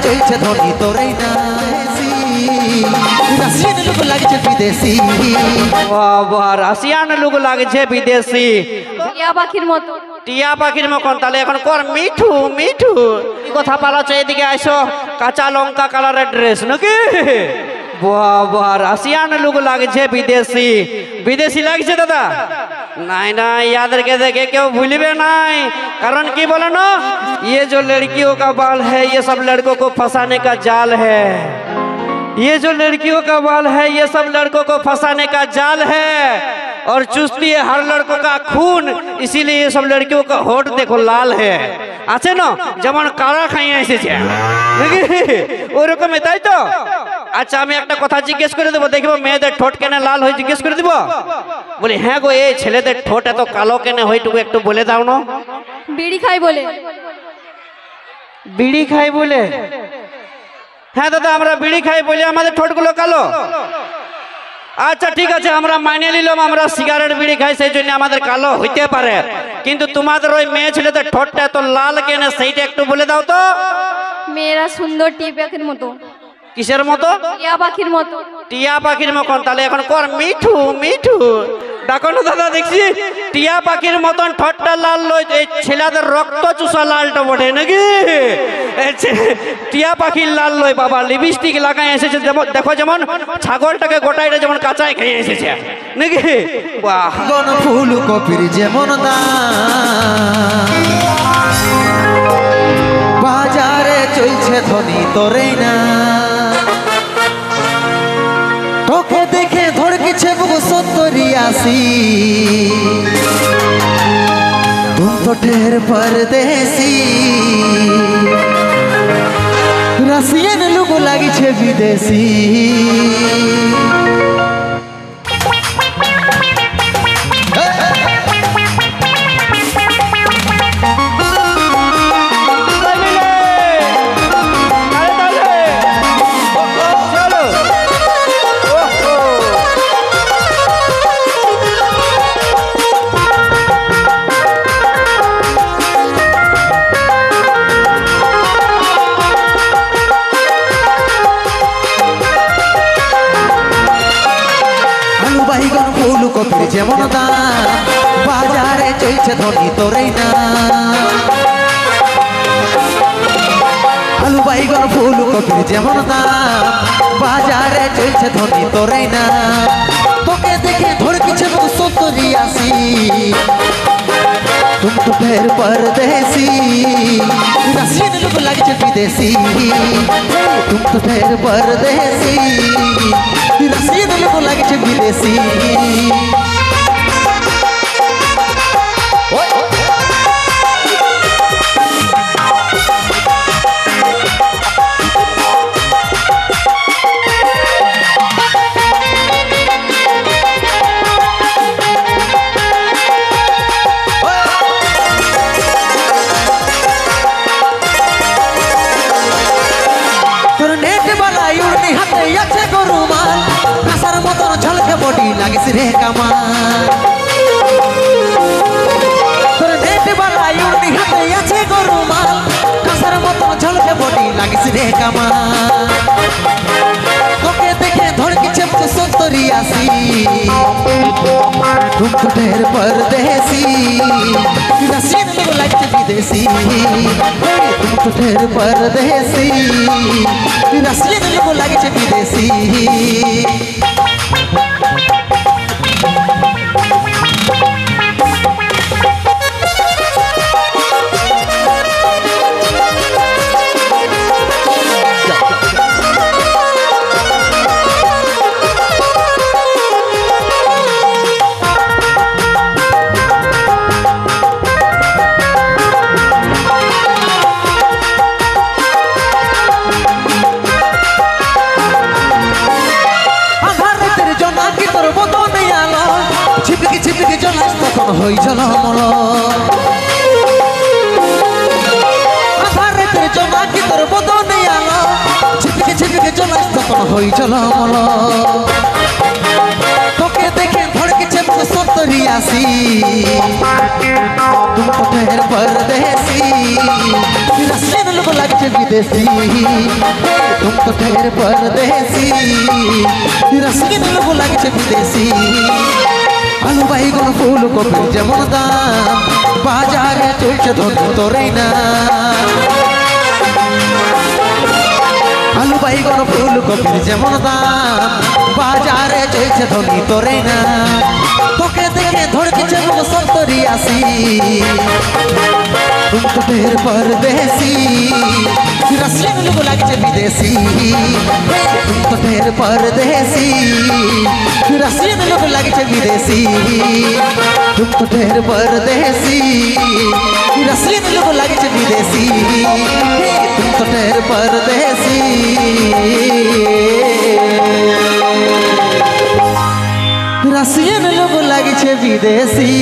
চলছে ধনী তোরে না রাশিয়ান লোক লাগছে বিদেশি বাবা রাশিয়ান লোক লাগছে বিদেশি টিয়া পাখির মতো টিয়া পাখির মতন তাহলে এখন কর মিঠু মিঠু কথা পালাচ্ছ এদিকে আইসো কাঁচা লঙ্কা কালারের ড্রেস নাকি বাবা রাশিয়ান লোক লাগছে বিদেশি বিদেশি লাগছে দাদা নাই নাই ইয়াদেরকে देखे क्यों भूलबे नहीं कारण की बोले ना ये जो लड़कियों का बाल है ये सब लड़कों को फंसाने का जाल है ये जो लड़कियों का बाल है ये सब लड़कों को फंसाने का जाल है और चुस्ती है हर लड़कों का खून इसीलिए ये सब लड़कियों का होठ देखो लाल है আছে না যেমন কারা খাইয়ে এসেছে ওরকম তাই তো আচ্ছা আমি একটা কথা জিজ্ঞেস করে দেবো দেখবো মেয়েদের ঠোঁট কেন লাল হয় জিজ্ঞেস করে দিব বলি হ্যাঁ গো এই ছেলেদের ঠোঁট এত কালো কেন হয়টুকু একটু বলে দাও না বিড়ি খাই বলে বিড়ি খাই বলে হ্যাঁ দাদা আমরা বিড়ি খাই বলে আমাদের ঠোঁটগুলো কালো আচ্ছা ঠিক আছে আমরা মাইনে নিলাম আমরা সিগারেট বিড়ি খাই সেই জন্য আমাদের কালো হইতে পারে কিন্তু তোমাদের ওই মেয়ে ছেলেদের ঠোঁটটা এত লাল কেন সেইটা একটু বলে দাও তো মেয়েরা সুন্দর টিয়া পাখির মতো কিসের মতো টিয়া পাখির মতো টিয়া পাখির মতন তাহলে এখন কর মিঠু মিঠু ডাকো না দাদা দেখছি টিয়া পাখির মতন ঠোঁটটা লাল লই এই ছেলেদের রক্ত চুষা লালটা বটে নাকি টিয়া পাখির লাল লই বাবা লিপস্টিক লাগাই এসেছে দেখো যেমন ছাগলটাকে গোটাইটা যেমন কাঁচাই খেয়ে এসেছে নাকি বাহ গন ফুল কপির যেমন দাম বাজারে চলছে ধনী তোরে না তোকে দেখে ধড়কেছে বুক 70-80 तुम तो ठहर परदेसी রাশিয়ান লোক লাগিছে বিদেশি ফুলকপির যেমন দাম বাজারে চলছে ধনী তোরে না আলু বাইগন ফুলকপির যেমন দাম বাজারে চলছে ধনী তোরে না তোকে দেখে ধড়কেছে 70-80 तुम तो ठहर परदेसी राशियान लोग लागছে বিদেশি तुम तो ठहर परदेसी রাশিয়ান লোক লাগছে বিদেশি বডি লাগিস রে কামান তোর নেট বালা ইউনি হাতে আছে গরুমাল কাসার মতো ঝলকে বডি লাগিস রে কামান তোকে দেখে ধড়কেছে 70-80 तुम तो ठहर परदेसी রাশিয়ান লোক লাগছে বিদেশি तुम तो ठहर परदेसी রাশিয়ান লোক লাগছে বিদেশি হই ঝলমল আধারে তোর জমাকি তোর বদনে আলো ঝিপকে ঝিপকে জ্বলাস তখন হই ঝলমল তোকে দেখে ধড়কেছে 70 70-80 तुम तो ठहर परदेसी रसियन लोग लगे विदेशी तुम तो ठहर परदेसी रसियन लोग लगे विदेशी आलू बैगन फूल कपि जेमन दाम बाजारे चलছে ধন তোরে না आलू बैगन फूल कपि जेमन दाम बाजारे चलছে ধনী তোরে না তোকে দেখে ধড়কছে বুক 70-80 तुम तो ढेर परदेसी रसियन लोग लगे विदेशी तुम तो ढेर परदेसी रसियन लोग लगे विदेशी तुम तो ढेर परदेसी रसियन लोग लगे विदेशी तुम तो ढेर परदेसी रसियन लोग लगे विदेशी